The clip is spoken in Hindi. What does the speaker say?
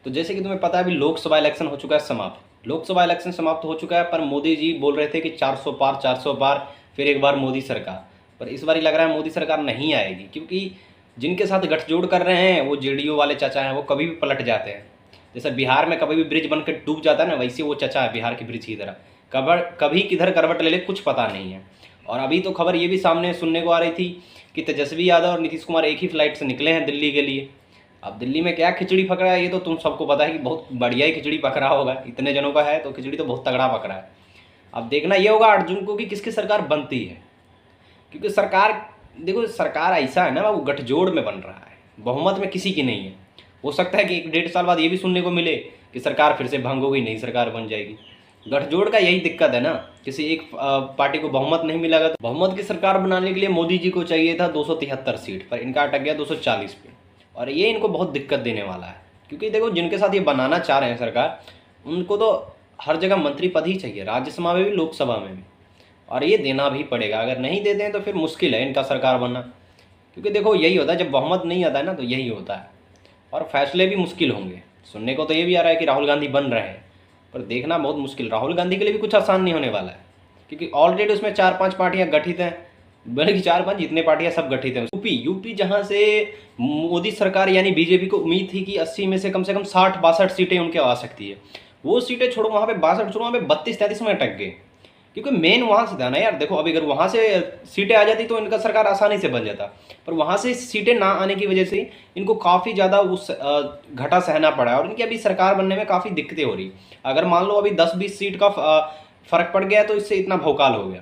तो जैसे कि तुम्हें पता है अभी लोकसभा इलेक्शन हो चुका है समाप्त। लोकसभा इलेक्शन समाप्त हो चुका है, पर मोदी जी बोल रहे थे कि 400 पार 400 पार, फिर एक बार मोदी सरकार। पर इस बार लग रहा है मोदी सरकार नहीं आएगी, क्योंकि जिनके साथ गठजोड़ कर रहे हैं वो जेडीयू वाले चाचा हैं, वो कभी भी पलट जाते हैं। जैसे बिहार में कभी भी ब्रिज बनकर डूब जाता है ना, वैसे वो चाचा है बिहार के ब्रिज की तरह, कभी किधर करवट ले ले कुछ पता नहीं है। और अभी तो खबर ये भी सामने सुनने को आ रही थी कि तेजस्वी यादव और नीतीश कुमार एक ही फ्लाइट से निकले हैं दिल्ली के लिए। अब दिल्ली में क्या खिचड़ी पकड़ा है ये तो तुम सबको पता है कि बहुत बढ़िया ही खिचड़ी पकड़ा होगा, इतने जनों का है तो खिचड़ी तो बहुत तगड़ा पकड़ा है। अब देखना ये होगा 8 जून को कि किसकी सरकार बनती है, क्योंकि सरकार, देखो सरकार ऐसा है ना, वो गठजोड़ में बन रहा है, बहुमत में किसी की नहीं है। हो सकता है कि 1-1.5 साल बाद ये भी सुनने को मिले कि सरकार फिर से भंग हो गई, नई सरकार बन जाएगी। गठजोड़ का यही दिक्कत है ना, किसी एक पार्टी को बहुमत नहीं मिलेगा। तो बहुमत की सरकार बनाने के लिए मोदी जी को चाहिए था 273 सीट, पर इनका अटक गया 240 पे, और ये इनको बहुत दिक्कत देने वाला है। क्योंकि देखो जिनके साथ ये बनाना चाह रहे हैं सरकार, उनको तो हर जगह मंत्री पद ही चाहिए, राज्यसभा में भी लोकसभा में भी, और ये देना भी पड़ेगा। अगर नहीं देते हैं तो फिर मुश्किल है इनका सरकार बनना। क्योंकि देखो यही होता है, जब बहुमत नहीं आता है ना तो यही होता है, और फैसले भी मुश्किल होंगे। सुनने को तो ये भी आ रहा है कि राहुल गांधी बन रहे हैं, पर देखना बहुत मुश्किल। राहुल गांधी के लिए भी कुछ आसान नहीं होने वाला है, क्योंकि ऑलरेडी उसमें 4-5 पार्टियां गठित हैं, बल्कि 4-5 जितने पार्टियां सब गठित हैं। यूपी जहां से मोदी सरकार यानी बीजेपी को उम्मीद थी कि 80 में से कम 60-62 सीटें उनके आ सकती है, वो सीटें छोड़ो, वहाँ पे 62 छोड़ो, वहाँ पे 32-33 में अटक गए। क्योंकि मेन वहाँ से था ना यार। देखो अभी अगर वहाँ से सीटें आ जाती तो इनका सरकार आसानी से बन जाता, पर वहाँ से सीटें ना आने की वजह से इनको काफ़ी ज़्यादा उस घाटा सहना पड़ा है, और इनकी अभी सरकार बनने में काफ़ी दिक्कतें हो रही। अगर मान लो अभी 10-20 सीट का फ़र्क पड़ गया तो इससे इतना भौकाल हो गया।